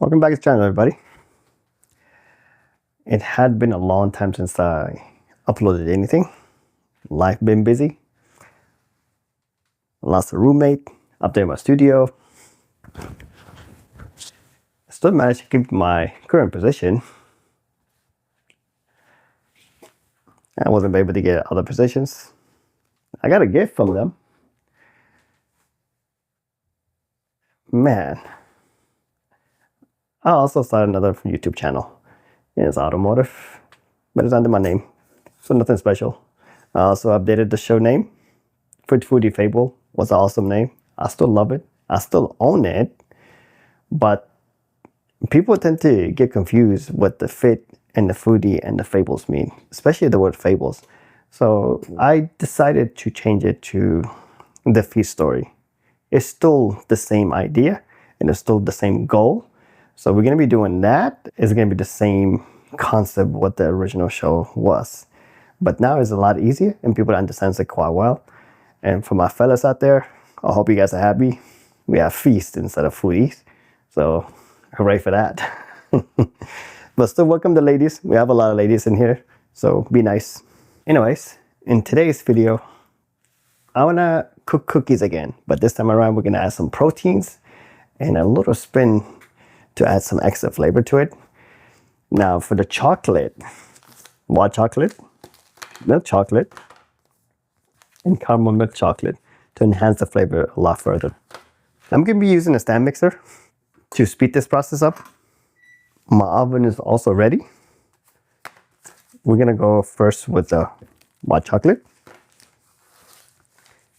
Welcome back to the channel, everybody. It had been a long time since I uploaded anything. Life been busy. Lost a roommate, updated my studio. I still managed to keep my current position. I wasn't able to get other positions. I got a gift from them. Man. I also started another YouTube channel. It's automotive, but it's under my name, so nothing special. I also updated the show name. Foodie Fable was an awesome name. I still love it. I still own it, but people tend to get confused what the fit and the foodie and the fables mean, especially the word fables. So I decided to change it to the feast story. It's still the same idea and it's still the same goal. So we're going to be doing that. It's going to be the same concept what the original show was. But now it's a lot easier and people understand it quite well. And for my fellas out there, I hope you guys are happy. We have feast instead of foodies. So hooray for that. But still welcome the ladies. We have a lot of ladies in here. So be nice. Anyways, in today's video, I want to cook cookies again. But this time around, we're going to add some proteins and a little spin to add some extra flavor to it. Now for the chocolate, white chocolate, milk chocolate, and caramel milk chocolate to enhance the flavor a lot further. I'm going to be using a stand mixer to speed this process up. My oven is also ready. We're going to go first with the white chocolate.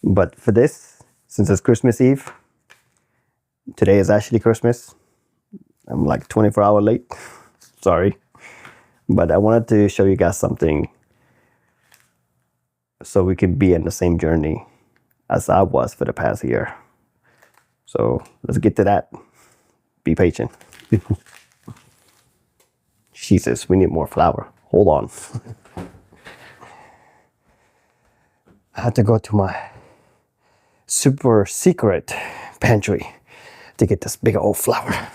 But for this, since it's Christmas Eve, today is actually Christmas. I'm like 24 hours late. Sorry. But I wanted to show you guys something so we can be in the same journey as I was for the past year. So let's get to that. Be patient. Jesus, we need more flour. Hold on. I had to go to my super secret pantry to get this big old flour.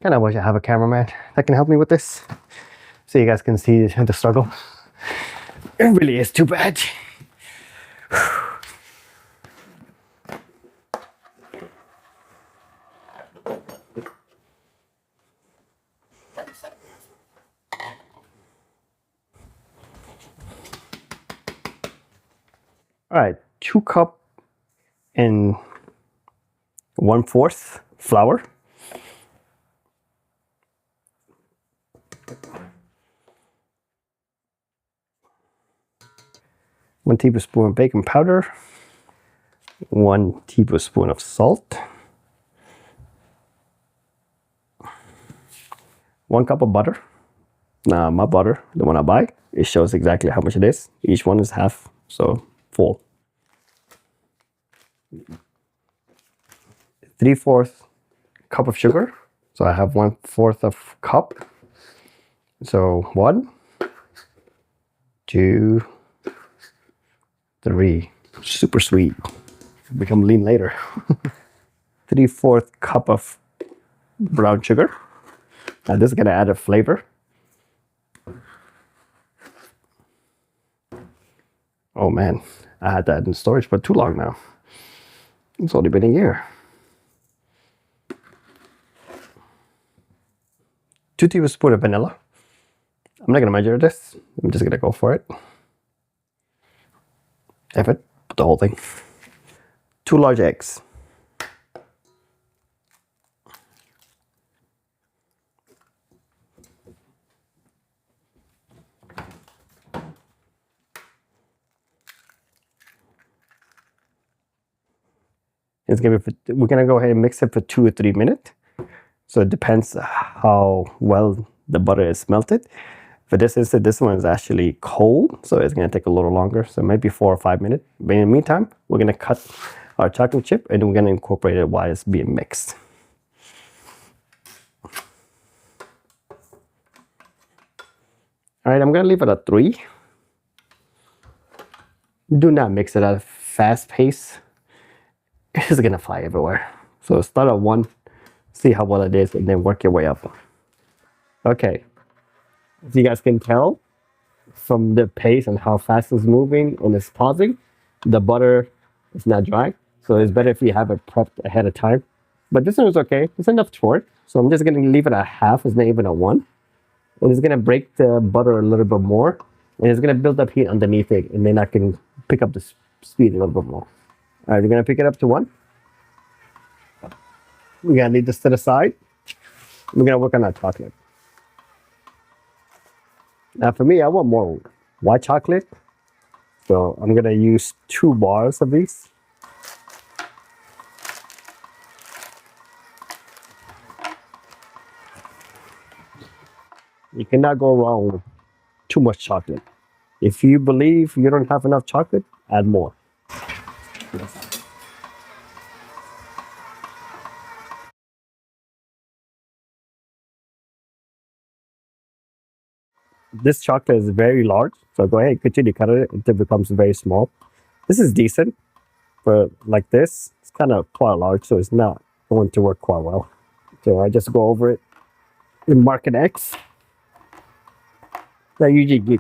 Kind of wish I have a cameraman that can help me with this, so you guys can see the struggle. It really is too bad. All right, 2 cups and 1/4 flour. One tablespoon of baking powder, 1 tablespoon of salt, 1 cup of butter. Now my butter, the one I buy, it shows exactly how much it is. Each one is half, so full. 3/4 cup of sugar. So I have 1/4 of cup. So 1, 2, 3. Super sweet. Become lean later. 3/4 cup of brown sugar. Now this is gonna add a flavor. Oh man, I had that in storage for too long now. It's only been a year. 2 tablespoons of vanilla. I'm not gonna measure this. I'm just gonna go for it. Put the whole thing. 2 large eggs. We're gonna go ahead and mix it for 2 or 3 minutes. So it depends how well the butter is melted. For this instance, this one is actually cold, so it's gonna take a little longer. So it might be 4 or 5 minutes. But in the meantime, we're gonna cut our chocolate chip and we're gonna incorporate it while it's being mixed. All right, I'm gonna leave it at 3. Do not mix it at a fast pace. It's gonna fly everywhere. So start at 1, see how well it is, and then work your way up. Okay, as you guys can tell from the pace and how fast it's moving and it's pausing, the butter is not dry. So it's better if you have it prepped ahead of time. But this one is okay. It's enough torque. So I'm just gonna leave it at half. It's not even at 1. And it's gonna break the butter a little bit more. And it's gonna build up heat underneath it. And then I can pick up the speed a little bit more. All right, we're gonna pick it up to 1. We're gonna leave this to the side. We're gonna work on that chocolate. Now for me, I want more white chocolate. So I'm gonna use 2 bars of these. You cannot go wrong with too much chocolate. If you believe you don't have enough chocolate, add more. This chocolate is very large, so go ahead and continue cutting it until it becomes very small. This is decent, but like this, it's kind of quite large, so it's not going to work quite well. So I just go over it and mark an X. I usually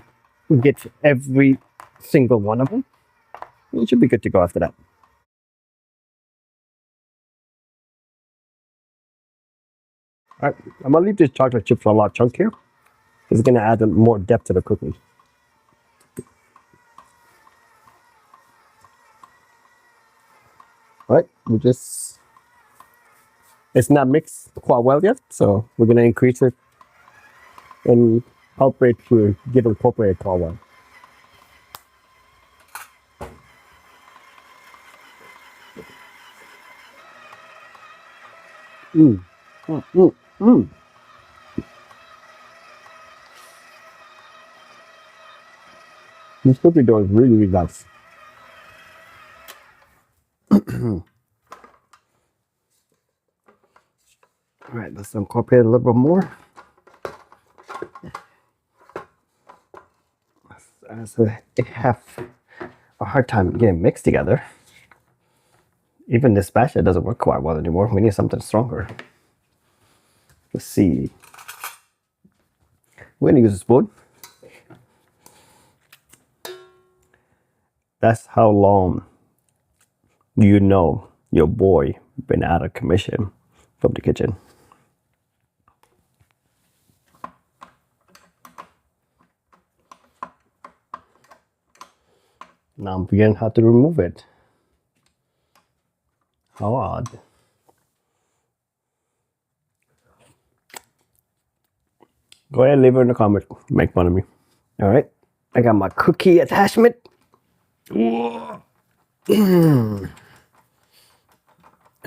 get every single one of them. You should be good to go after that. All right, I'm gonna leave these chocolate chips a lot chunkier. It's gonna add more depth to the cooking. All right, it's not mixed quite well yet, so we're gonna increase it and help it to get incorporated quite well. Mm. Mm, mm, mm. This cookie dough is really, really nice. All right, let's incorporate it a little bit more. As they have a hard time getting mixed together. Even this spatula doesn't work quite well anymore. We need something stronger. Let's see. We're gonna use a spoon. That's how long you know your boy been out of commission from the kitchen. Now I'm beginning how to remove it. How odd. Go ahead and leave it in the comment. Make fun of me. All right. I got my cookie attachment. I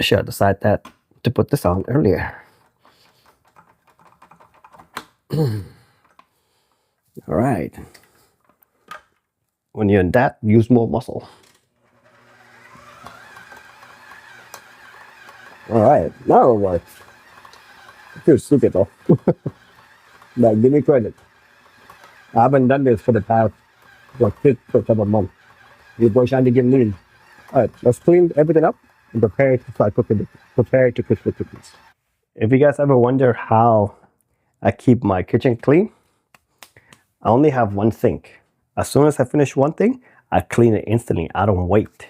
should have decided that to put this on earlier. All right. When you're in that, use more muscle. All right. Now it works. I feel stupid though. But give me credit. I haven't done this for the past, 6 or 7 months. Your boy trying to get lean. All right, let's clean everything up and prepare to start cooking. Prepare to cook the cookies. If you guys ever wonder how I keep my kitchen clean, I only have one sink. As soon as I finish one thing, I clean it instantly. I don't wait.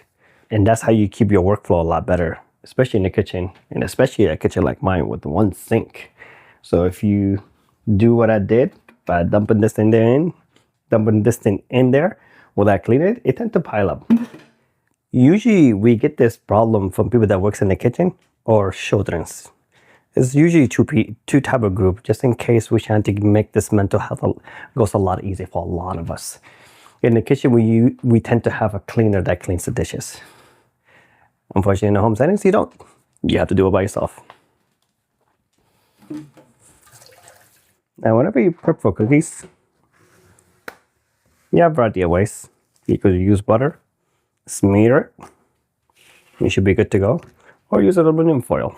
And that's how you keep your workflow a lot better, especially in the kitchen, and especially a kitchen like mine with one sink. So if you do what I did by dumping this thing in there without cleaning it, it tends to pile up. Usually we get this problem from people that works in the kitchen or children's. It's usually two type of group, just in case we're trying to make this mental health goes a lot easier for a lot of us. In the kitchen, we tend to have a cleaner that cleans the dishes. Unfortunately, in the home settings, you don't. You have to do it by yourself. Now, whenever you prep for cookies, you have a variety of ways. You could use butter, smear it, you should be good to go, or use aluminum foil.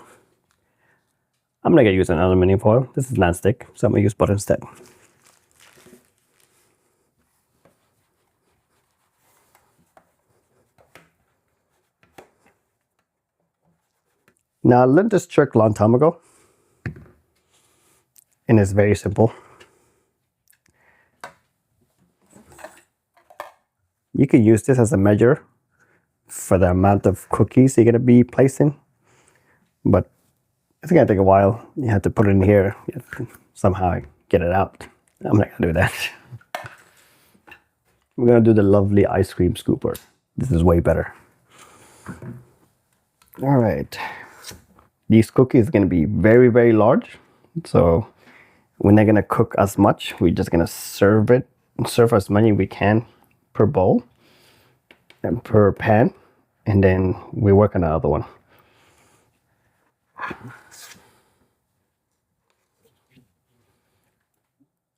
I'm not gonna use an aluminum foil. This is non-stick, so I'm gonna use butter instead. Now I learned this trick a long time ago, and it's very simple. You can use this as a measure for the amount of cookies you're gonna be placing, but it's gonna take a while. You have to put it in here, you have to somehow get it out. I'm not gonna do that. We're gonna do the lovely ice cream scooper. This is way better. All right. These cookies are gonna be very, very large. So we're not gonna cook as much. We're just gonna serve as many we can per bowl and per pan. And then we work on the other one.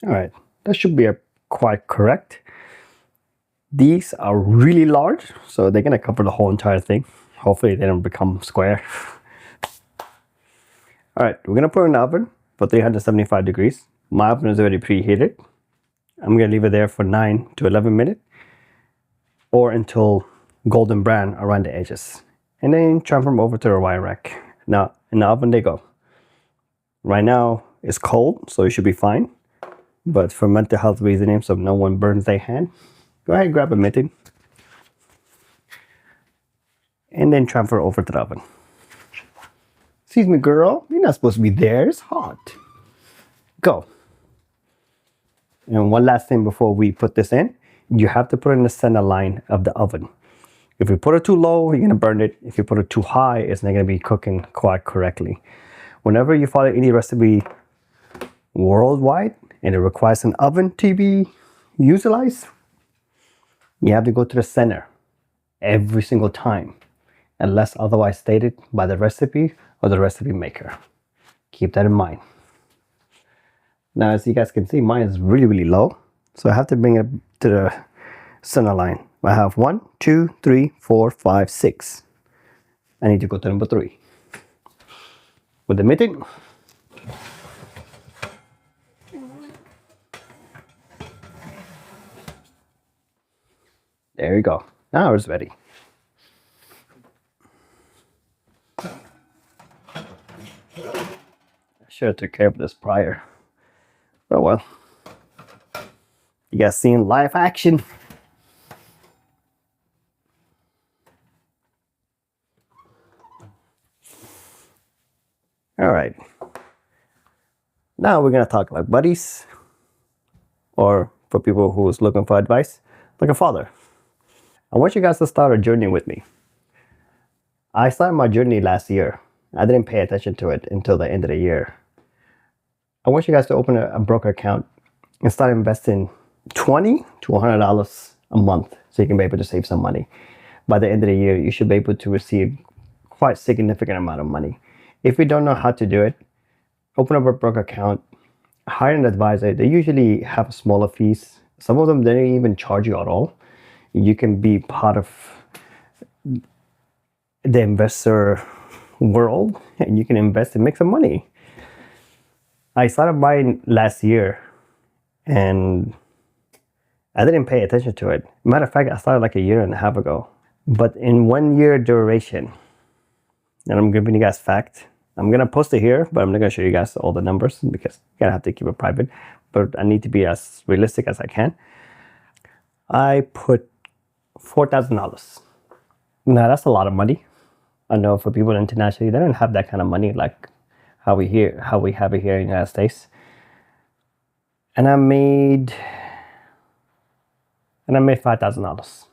All right, that should be quite correct. These are really large, so they're gonna cover the whole entire thing. Hopefully they don't become square. All right, we're gonna put it in the oven for 375 degrees. My oven is already preheated. I'm gonna leave it there for 9 to 11 minutes or until golden brown around the edges. And then transfer them over to the wire rack. Now, in the oven they go. Right now, it's cold, so it should be fine. But for mental health reasons, so no one burns their hand, go ahead and grab a mitten and then transfer over to the oven. Excuse me, girl, you're not supposed to be there. It's hot. Go. And one last thing before we put this in, you have to put it in the center line of the oven. If you put it too low, you're gonna burn it. If you put it too high, it's not gonna be cooking quite correctly. Whenever you follow any recipe worldwide and it requires an oven to be utilized, you have to go to the center every single time, unless otherwise stated by the recipe or the recipe maker. Keep that in mind. Now, as you guys can see, mine is really, really low. So I have to bring it to the center line. I have 1, 2, 3, 4, 5, 6. I need to go to number 3. With the mitten, there you go. Now it's ready. I should have took care of this prior. Oh well. You guys seen live action. All right. Now we're gonna talk like buddies, or for people who's looking for advice, like a father. I want you guys to start a journey with me. I started my journey last year. I didn't pay attention to it until the end of the year. I want you guys to open a broker account and start investing $20 to $100 a month so you can be able to save some money. By the end of the year, you should be able to receive quite significant amount of money. If you don't know how to do it, open up a broker account, hire an advisor. They usually have smaller fees. Some of them, they don't even charge you at all. You can be part of the investor world and you can invest and make some money. I started mine last year and I didn't pay attention to it. Matter of fact, I started like a year and a half ago. But in 1 year duration, and I'm giving you guys fact, I'm gonna post it here, but I'm not gonna show you guys all the numbers because you're gonna have to keep it private. But I need to be as realistic as I can. I put $4,000. Now that's a lot of money. I know for people internationally, they don't have that kind of money like how we have it here in the United States. And I made $5,000.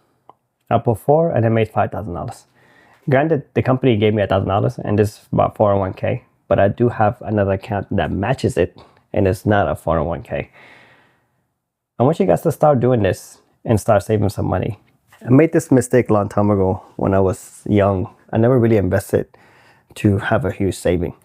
I put 4 and I made $5,000. Granted, the company gave me $1,000 and this is about 401k, but I do have another account that matches it and it's not a 401k. I want you guys to start doing this and start saving some money. I made this mistake a long time ago when I was young. I never really invested to have a huge saving.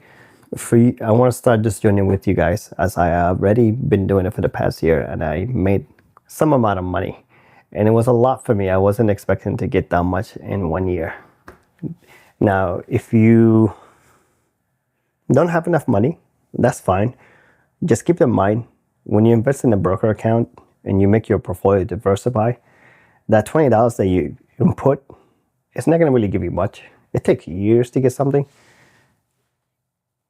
I want to start this journey with you guys as I have already been doing it for the past year and I made some amount of money. And it was a lot for me. I wasn't expecting to get that much in 1 year. Now, if you don't have enough money, that's fine. Just keep in mind, when you invest in a broker account and you make your portfolio diversify, that $20 that you input, it's not going to really give you much. It takes years to get something.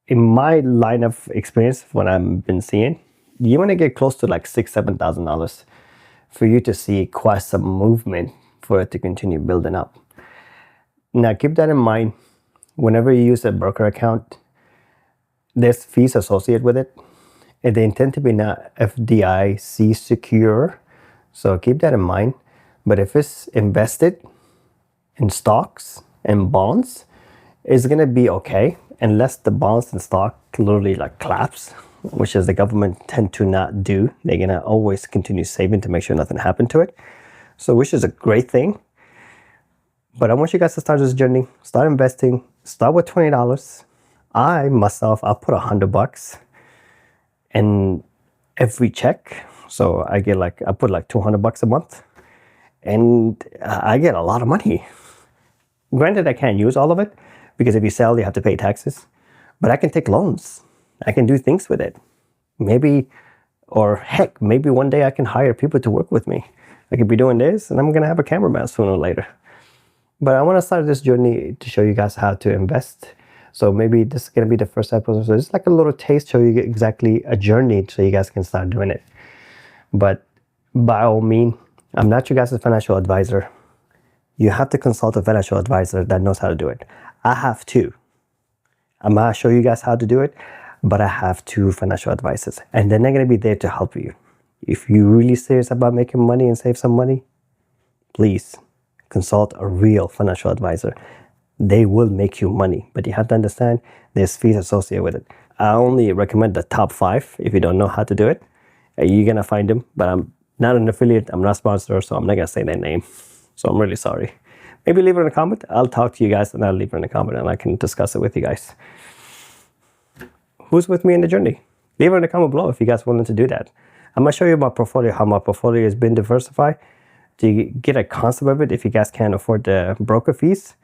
in my line of experience, what I've been seeing, you want to get close to like $6,000-7,000 for you to see quite some movement for it to continue building up. Now keep that in mind. Whenever you use a broker account, there's fees associated with it, and they intend to be not FDIC secure, so keep that in mind. But if it's invested in stocks and bonds, it's gonna be okay, unless the bonds and stock literally like collapse, which is the government tend to not do. They're gonna always continue saving to make sure nothing happened to it. So which is a great thing. But I want you guys to start this journey, start investing, start with $20. I put $100 in every check. So I put like $200 a month, and I get a lot of money. Granted, I can't use all of it because if you sell, you have to pay taxes, but I can take loans. I can do things with it. Maybe one day I can hire people to work with me. I could be doing this and I'm gonna have a cameraman sooner or later. But I want to start this journey to show you guys how to invest. So maybe this is going to be the first episode. So it's like a little taste, show you exactly a journey so you guys can start doing it. But by all means, I'm not your guys' financial advisor. You have to consult a financial advisor that knows how to do it. I have two. I'm going to show you guys how to do it, but I have two financial advisors. And then they're going to be there to help you. If you're really serious about making money and save some money, please consult a real financial advisor. They will make you money, but you have to understand there's fees associated with it. I only recommend the top 5 if you don't know how to do it. You're gonna find them, but I'm not an affiliate, I'm not sponsored, so I'm not gonna say their name. So I'm really sorry. Maybe leave it in a comment. I'll talk to you guys and I'll leave it in a comment and I can discuss it with you guys. Who's with me in the journey? Leave it in the comment below if you guys wanted to do that. I'm gonna show you my portfolio, how my portfolio has been diversified, to get a concept of it if you guys can't afford the broker fees,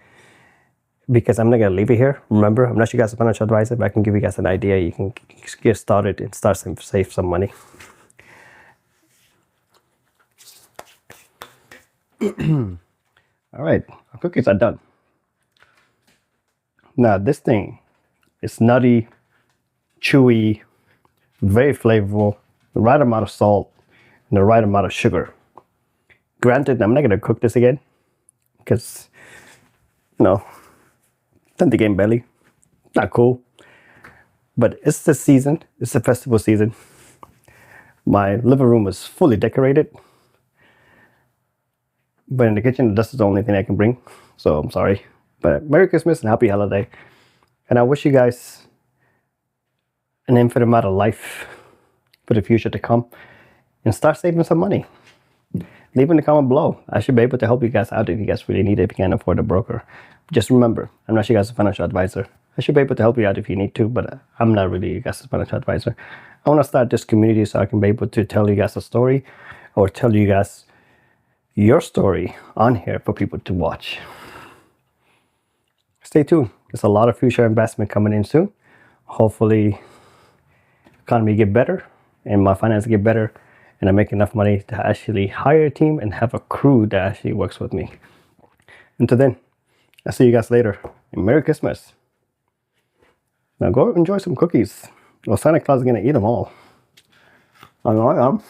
because I'm not going to leave it here. Remember, I'm not your guys' financial advisor, but I can give you guys an idea. You can get started and save some money. All right, our cookies are done. Now this thing is nutty, chewy, very flavorful, the right amount of salt, and the right amount of sugar. Granted, I'm not going to cook this again because, tend to gain belly. Not cool. But it's the season. It's the festival season. My living room is fully decorated. But in the kitchen, this is the only thing I can bring. So I'm sorry. But Merry Christmas and Happy Holiday. And I wish you guys an infinite amount of life for the future to come. And start saving some money. Leave in the comment below. I should be able to help you guys out if you guys really need it, if you can't afford a broker. Just remember, I'm not your guys' financial advisor. I should be able to help you out if you need to, but I'm not really your guys' financial advisor. I want to start this community so I can be able to tell you guys a story or tell you guys your story on here for people to watch. Stay tuned. There's a lot of future investment coming in soon. Hopefully, economy get better and my finances get better, and I make enough money to actually hire a team and have a crew that actually works with me. Until then, I'll see you guys later. And Merry Christmas. Now go enjoy some cookies. Well, Santa Claus is gonna eat them all. I know I am.